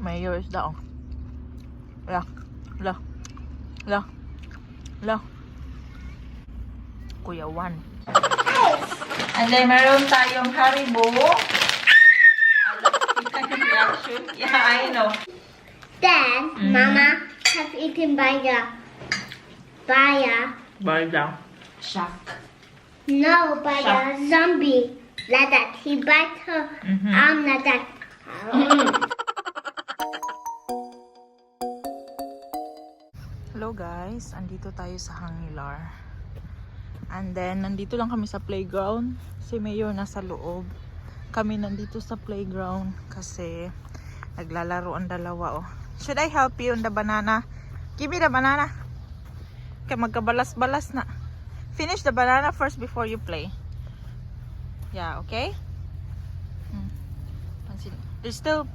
Mayor is down. La. La. La. La. Kuya Juan. And then meron tayong Haribo. Reaction. Yeah, I know. Then, Mama has eaten by a Shark. no, by a zombie. Like that. He bites her arm like that. Hello guys, andito tayo sa Hangilar. And then, nandito lang kami sa playground. Si Mayor nasa loob. Kami nandito sa playground kasi naglalaro ang dalawa. Oh. Should I help you on the banana? Give me the banana. Kaya magkabalas-balas na. Finish the banana first before you play. Yeah, okay? Francine. There's still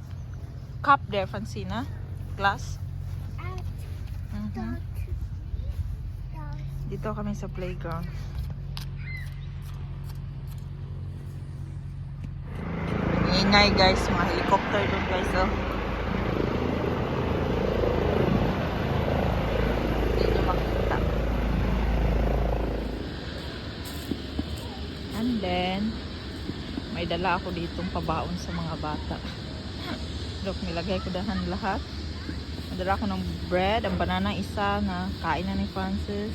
cup there, Francina. Glass. Dito kami sa playground. Ingay guys, mga helicopter doon guys. Oh. Hindi nyo makita. And then, may dala ako ditong pabaon sa mga bata. Look, nilagay ko dahan lahat. Nadala ko ng bread, ang banana isa na kain na ni Francis.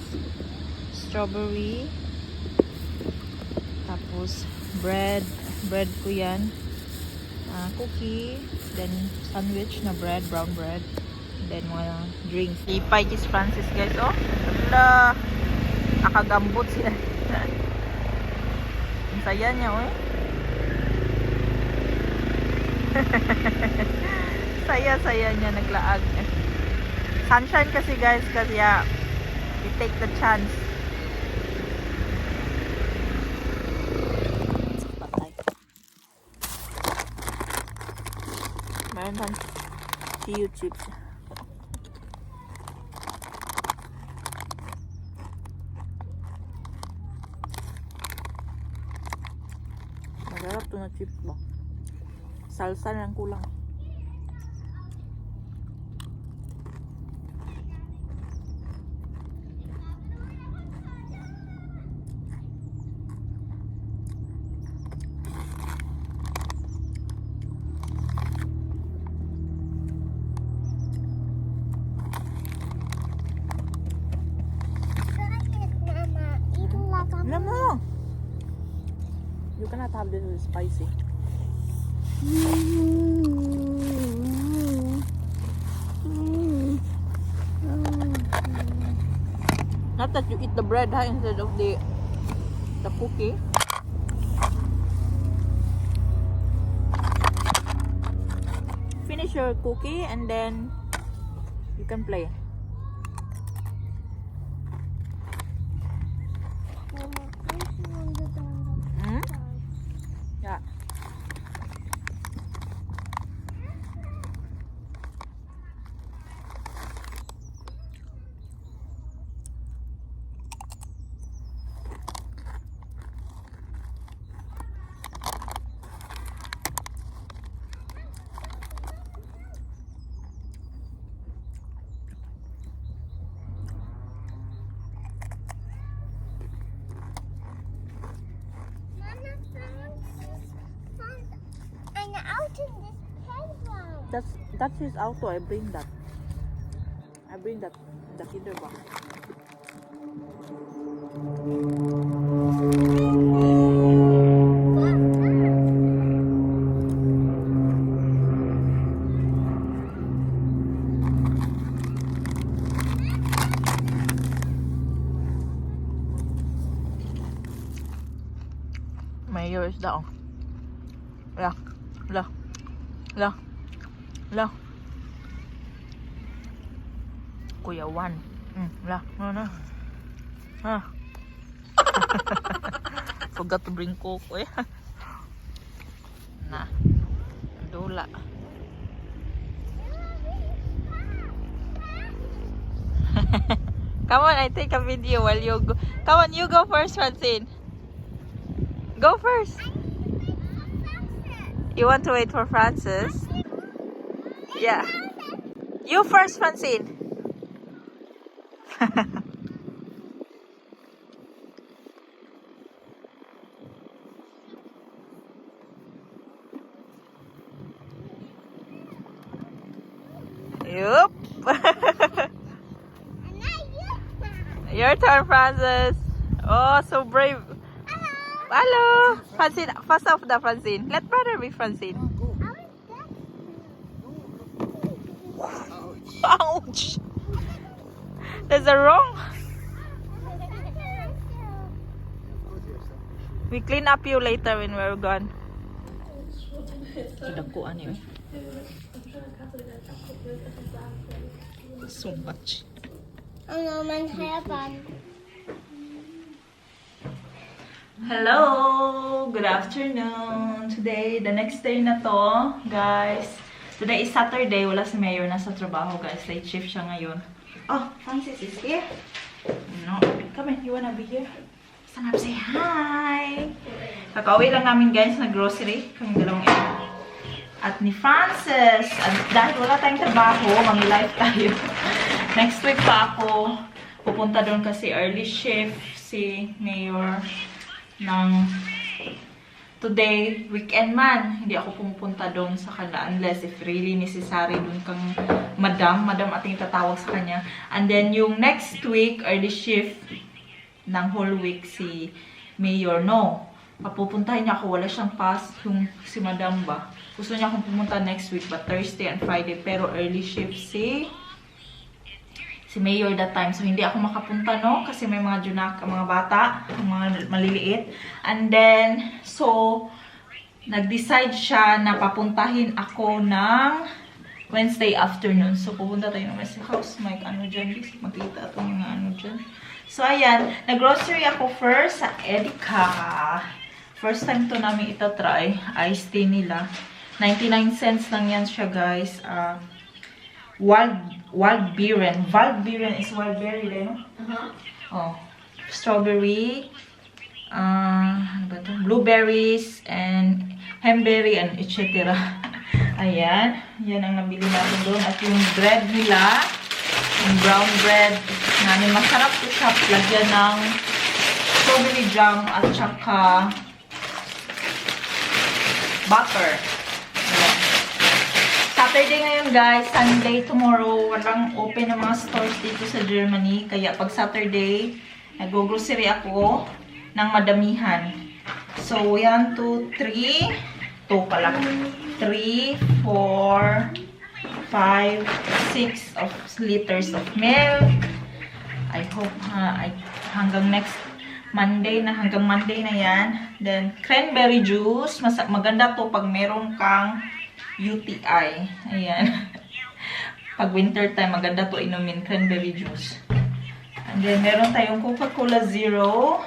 Strawberry. Tapos bread ko yan. Cookie, then sandwich na bread, brown bread, and then mga drinks. Ipay kis Francis guys, oh. Wala. Nakagambot siya. Ang saya niya, oh. Saya niya, naglaag. Sunshine kasi guys, kasi we take the chance. Meron lang Chia chips. Masarap to na chips ba? Salsa lang kulang. No. You cannot have this with spicy. Not that you eat the bread instead of the cookie. Finish your cookie and then you can play. Yeah. That's his auto. I bring that the kinder box. Mayor is down. La. Kuya Juan. No. Forgot to bring Coke. Nah. Dula. Come on, I take a video while you go. Come on, you go first, Francine. Go first. You want to wait for Francis? Yeah. You first, Francine. Yup. Your turn, Francis. Oh, so brave. Hello. Francine, first off the Francine. Let brother be Francine. Ouch. There's a wrong. We clean up you later when we're gone. So much. Hello! Good afternoon! Today, the next day na to, guys. Today is Saturday. Wala si Mayor. Nasa trabaho, guys. Late shift siya ngayon. Oh, Francis is here. No, come in. You wanna be here? Stand up, say hi! Kakauwi lang namin, guys, na grocery. Kaming dalawang ito. At ni Francis. At dahil wala tayong trabaho, mag-live tayo. Next week pa ako pupunta doon kasi early shift si Mayor ng today, weekend man. Hindi ako pumupunta doon sa kanya unless if really necessary doon kang madam ating tatawag sa kanya. And then yung next week, early shift ng whole week si Mayor. No, papupuntahin niya ako. Wala siyang pass yung si madam ba. Gusto niya akong pumunta next week but Thursday and Friday. Pero early shift si Mayor that time. So, hindi ako makapunta, no? Kasi may mga junak, mga bata, mga maliliit. And then, so, nag-decide siya na papuntahin ako ng Wednesday afternoon. So, pupunta tayo naman sa house. May ano dyan, makita itong mga ano dyan. So, ayan. Nag-grocery ako first sa Edeka. First time to namin ito-try. Iced tea nila. 99 cents lang yan siya, guys. Wild berry. Wild berry is wild berry, no? Oh, strawberry, ano ba to? Blueberries and hemberry and etc. Ayan, yan ang nabili natin doon. At yung bread nila, yung brown bread, na masarap to siya. Lagyan ng strawberry jam at saka butter. Saturday ngayon, guys. Sunday tomorrow. Walang open ng mga stores dito sa Germany. Kaya pag Saturday, nag-grocery ako ng madamihan. So, 1, 2, 3. 2 pala. 3, 4, 5, 6 of liters of milk. I hope hanggang next Monday na. Hanggang Monday na yan. Then, cranberry juice. Maganda to pag meron kang UTI. Ayan. Pag winter time, maganda to inumin cranberry juice. And then, meron tayong Coca-Cola Zero.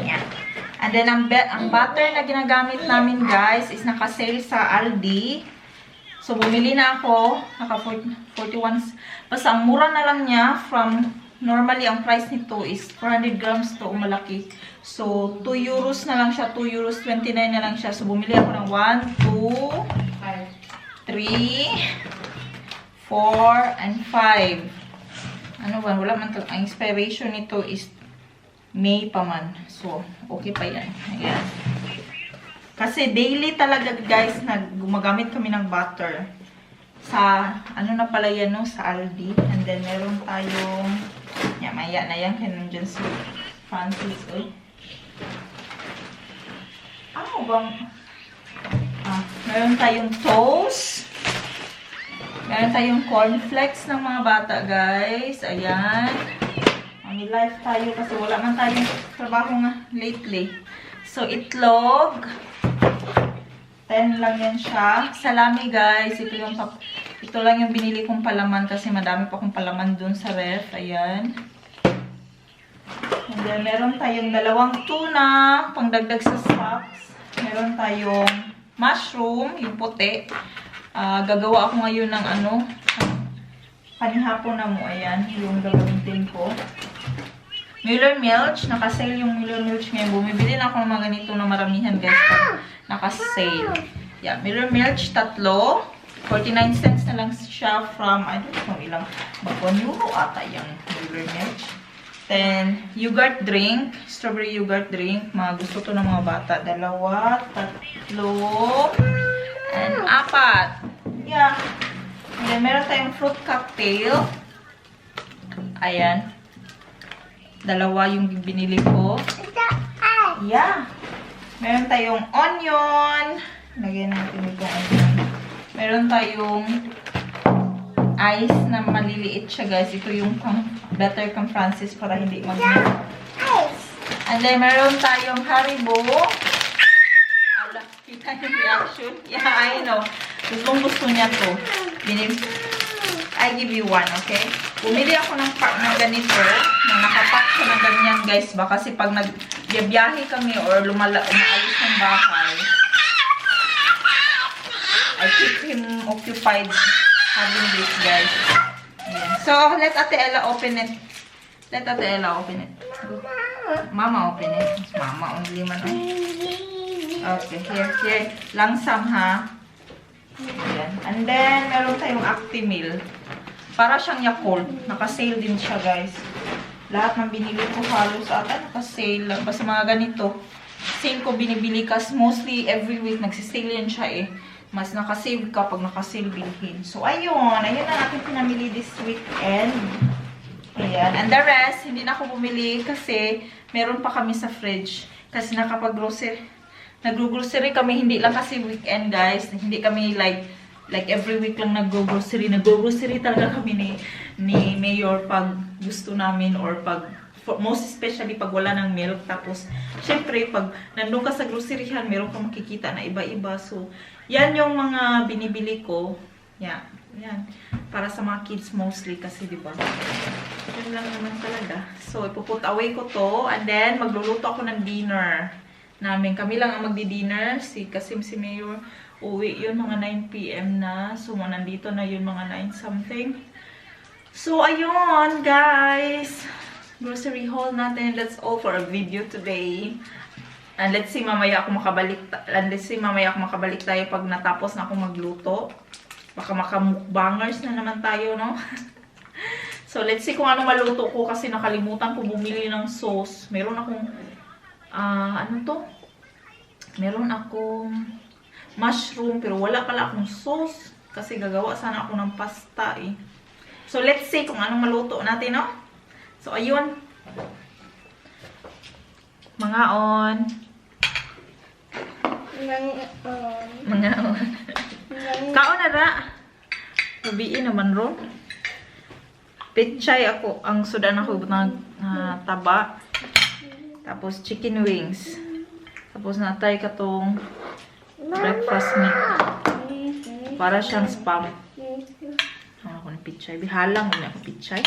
Ayan. And then, ang butter na ginagamit namin, guys, is naka-sale sa Aldi. So, bumili na ako. Naka 41. Basta, ang mura na lang niya from normally, ang price nito is 400 grams to malaki. So, 2 euros na lang siya. 2 euros 29 na lang siya. So, bumili ako ng 1, 2, 3, 4, and 5. Ano ba? Wala man to. Ang expiration nito is May pa man. So, okay pa yan. Ayan. Kasi daily talaga, guys, na gumagamit kami ng butter. Sa, ano na pala yan, no? Sa Aldi. And then, meron tayong, maya na yan. Kaya nandiyan si Francis, oy. Ano bang? Meron tayong toast. Meron tayong cornflakes ng mga bata, guys. Ayan. May life tayo kasi wala man tayong trabaho nga lately. So, itlog. 10 lang yan siya. Salami, guys. Ito lang yung binili kong palaman kasi madami pa akong palaman dun sa ref. Ayan. And then, meron tayong 2 tuna, pangdagdag sa stocks. Meron tayong mushroom, yung puti. Gagawa ako ngayon ng panihapon na mo. Ayan, yung gagamitin ko. Miller Milch, naka-sale yung Miller Milch ngayon. Bumibili na ako ng mga ganito na maramihan, guys. Naka-sale. Yeah, mirror milk, tatlo. 49 cents na lang siya from, I don't know ilang, €1 ata yung mirror milk. Then, yogurt drink, strawberry yogurt drink. Mga gusto to ng mga bata. 2, 3, and 4. Yeah. And then, meron tayong fruit cocktail. Ayan. 2 yung binili ko. Yeah. Meron tayong onion. Lagyan natin itong onion. Meron tayong ice na maliliit siya, guys. Ito yung better kang Francis para hindi mag-melt. And then, meron tayong Haribo. Ala, kita yung reaction. Yeah, I know. Gusto niya to. I give you one, okay? Bumili ako ng pack na ganito. Na nakapack siya na ganyan, guys. Ba? Kasi pag nagbiyahe kami or umaalis ng bahay, I keep him occupied having this, guys. Yeah. So, let Ate Ella open it. Let Ate Ella open it. Mama open it. Mama only man. Okay, here. Langsam, ha? Ayan. And then, meron tayong Actimel. Para siyang Yakult. Naka-sale din siya, guys. Lahat ng binili ko halos ata naka-sale. Basta mga ganito. Sale ko binibili kasi mostly every week nagsisale yan siya eh. Mas nakasave ka pag nakasale bilhin. So, ayun. Ayun ang aking pinamili this weekend. Ayan. And the rest, hindi na ako bumili kasi meron pa kami sa fridge. Kasi nakapag-grocery. Nag-grocery kami, hindi lang kasi weekend, guys. Hindi kami like every week lang nag-grocery. Nag-grocery talaga kami ni Mayor pag gusto namin or pag most especially pag wala ng milk. Tapos, syempre, pag nandun ka sa groceryhan, meron kang makikita na iba-iba. So, yan yung mga binibili ko. Yan. Para sa mga kids mostly kasi, diba? Yan lang naman talaga. So, ipuput away ko to. And then, magluluto ako ng dinner namin. Kami lang ang magdi-dinner. Kasi si Mayor, uwi yun mga 9 PM na. So, nandito na yun mga 9 something. So, ayun, guys. Grocery haul natin. That's all for a video today. And let's see mamaya ako makabalik tayo pag natapos na ako magluto. Baka makamukbangers na naman tayo, no? So let's see kung ano maluto ko kasi nakalimutan ko bumili ng sauce. Meron akong ano to? Meron akong mushroom pero wala pala akong sauce kasi gagawa sana ako ng pasta eh. So let's see kung anong maluto natin, no? So, ayun. Mga on. Kaon na ra. Gabiin naman ron. Pechay ako. Ang sudan ako ng taba. Tapos, chicken wings. Tapos, natay katong breakfast meat. Para siyang spam. Ang ako ng pechay. Bihalang mo na ako pechay.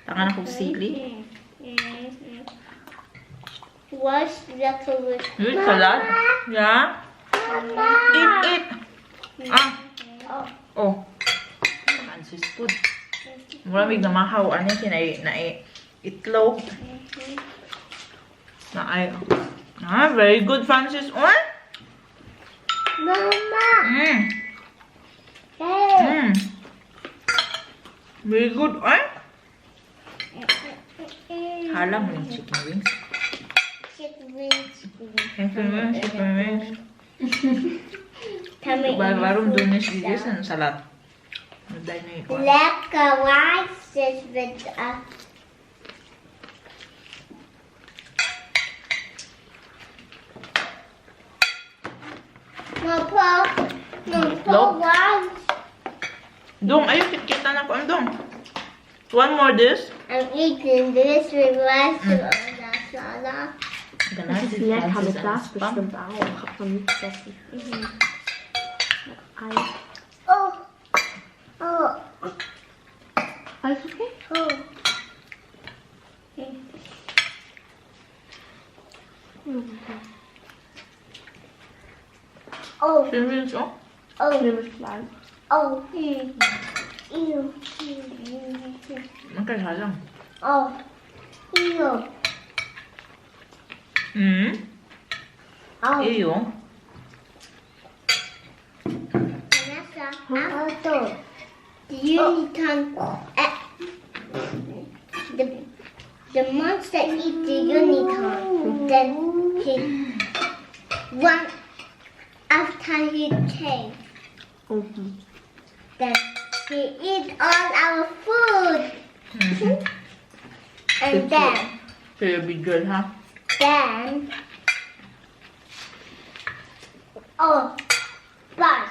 Tangan akong sili. What's the food? Salad? Yeah? Eat! Oh. Francis food. Maraming namahaw. Ano yung itlog? Very good, Francis. Oh? Mama! Very good, oh? Halang mo yung chicken wings. Chicken wings. Chicken wings. Baru doon siya sa salad. Like rice is with No, rice. Dong, ayun, kita na ko. Dong. One more dish. I'm eating this with rice on the salad. Das ist lecker, mit das bestimmt auch. Ich hab noch nicht gegessen. Eis. Oh. Alles okay? Oh. Oh. Finish, oh. Oh. Schlimmes Fleisch. Oh. Magkakalang. Oh. Oh. Oh. Iyo. Auto. The unicorn. The monster eats the unicorn. Then he run after he came. Then he eat all our food. And then. So you'll be good, huh? Then, boss.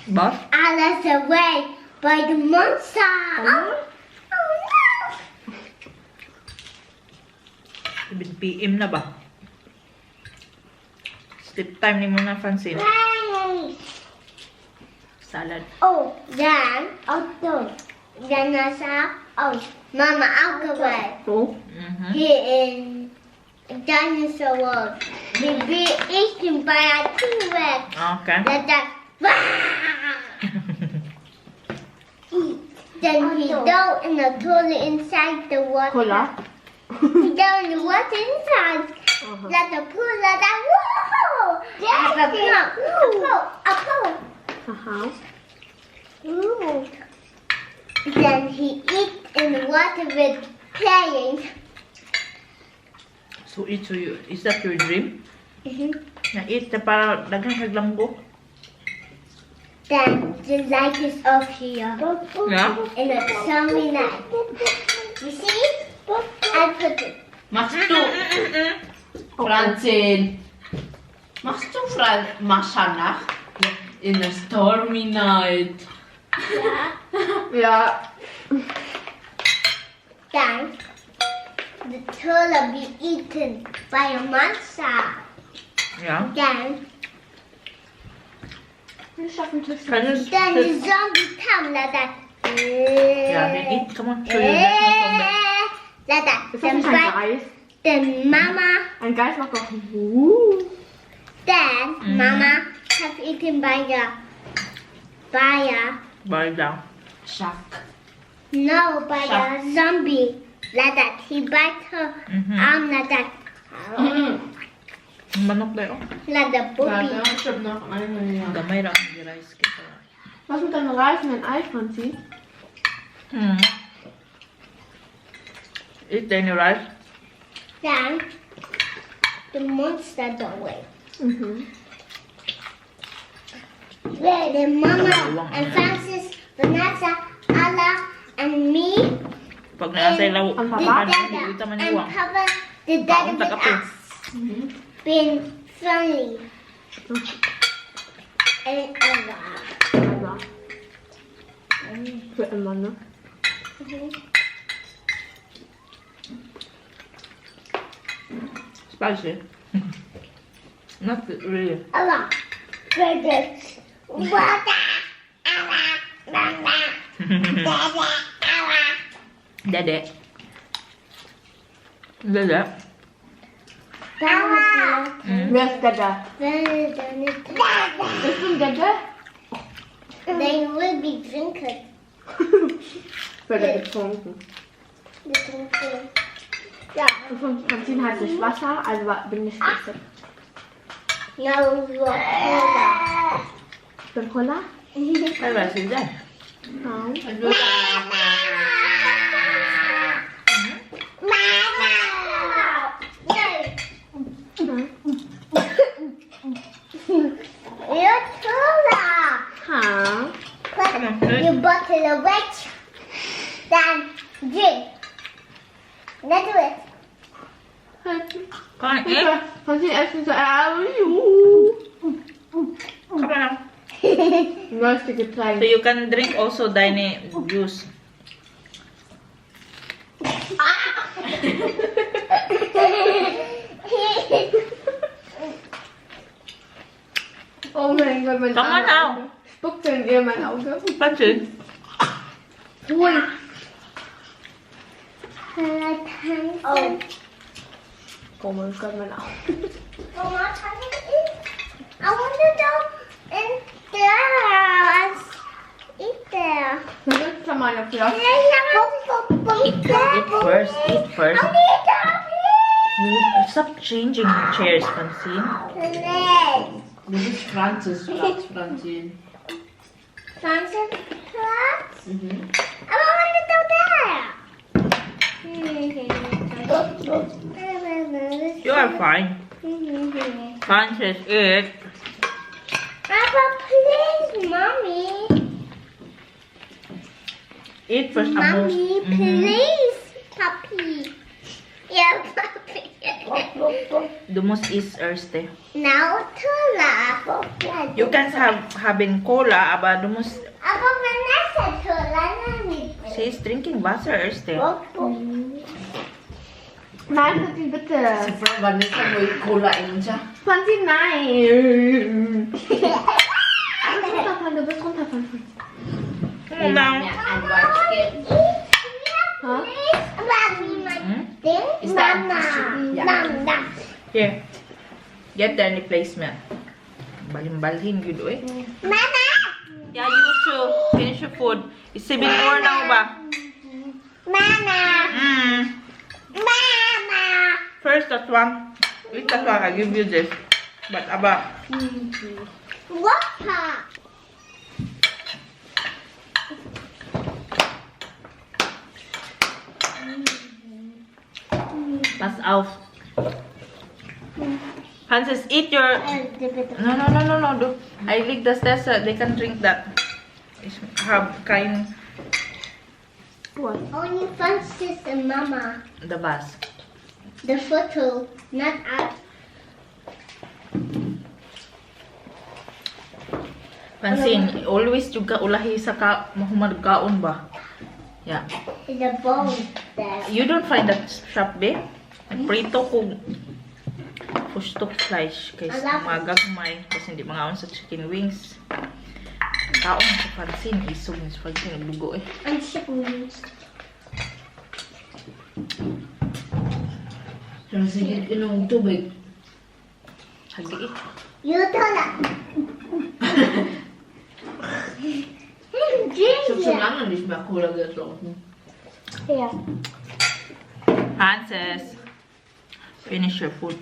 Boss? Alice away by the monster. Oh no! PM na ba? Sleep time ni mo na, Francine. Right. Salad. Then nasa, Mama out away. He in dinosaur world. He be eaten by a T-Rex. Okay. Then he go in the toilet inside the water. Cola? He go in the water inside. Let the pool, let that whoa! A pool. Ooh. Then he eat in the water with playing. So is that your dream? Na-eat na para daghang kaglamgo? Then the light is off here. Yeah? And it's sunny night. You see? I put it. Machst du, Francene, machst du Maschanach in a stormy night? Ja. Then the turtle be eaten by a monster. Yeah? Then Can you then the zombie come like that. Yeah, then eat. Come on, show your next Like that. Ist das nicht ein Geist? Then Mama. Ein Geist macht doch Then Mama have eaten by a Bye down. Shark. no by a zombie. Like that. He bites her arm like that. Manok na yun. Like the booby. Ja, ich hab noch eine. Ja. Gamay ra ang rice kita. Was mit deinem reifenden Ei, Franzi? Eat any rice? Then the monster away. Then Mama and Francis, Vanessa, Allah, and me, Pag naasay law, Ang the papa? dada, Dito man and iwang. Papa, the dada Baon with tagapi. us, being friendly. And Allah. Ja. Für immer, ne? Spicy. Not really. Allah. Brothers. Water. Allah. Mama. Dada. Allah. Dede. Dede. Allah. Wer ist der da? Dada. Ich bin der da? They will be drinking. Wird er getrunken. Ja. Und von Franzin heißt es Wasser, also bin ich spitze. No, Cola. Für Cola? Ay, rice is that? Nein. You're Cola. Ha. Come on, Put your bottle of wet. Then drink. Let's do it. Come on, eat. Franzin essen so. Come on now. Neueste So Getränk. you can drink also Dine juice. Oh mein Gott, mein Komm mal armer auf. Auge. Spuckt in ihr mein Auge. Francine. Ui. Oh. Oh mein Gott, mein Auge. I want to go in there. Eat there. Verrückt von meiner Flasche. Eat first, eat first. Stop changing chairs, Francine. Das ist Franzes Platz, Francine. Francis Platz? Mhm. Aber man ist doch da. You are fine. Francis, eat. Papa, please, mommy. Eat first, Amos. Mommy, please, puppy. Yeah, puppy. Du musst is erste. Now to laugh. You can having cola, aber du musst. Aber Vanessa to laugh. She is drinking Wasser erste. Nein, Francine, bitte. Si Frau Vanessa mo yung cola in siya. Francine, nein. Runterfallen, du bist runterfallen. Oh, no. And white kid. Huh? Is that Mama. yeah. Mama. Here. Get the replacement. Balhin-balhin yun eh. Mama. Yeah, you too. Finish your food. It's 7 more now ba? Mama. Mama. First, that one. Wait, that one. I give you this. But, aba. Water. Pass auf. Francis, eat your... No. Do. I leave the stairs. They can drink that. Have kind What? Only Francis and Mama. the bus. The photo, not us. Francine, always juga ulahi sa mahumagkaon ba? Yeah. The bone there. You don't find that shop, babe? Prito kung fustok flesh kaysa magagmay kasi hindi mga sa chicken wings. Kaon sa Francine, isog ni Francine bugo eh. And chickens. So, sige, inom tubig. Hagi eh. You tell us. Susunangan din siya cola gaso. Yeah. Francis, finish your food.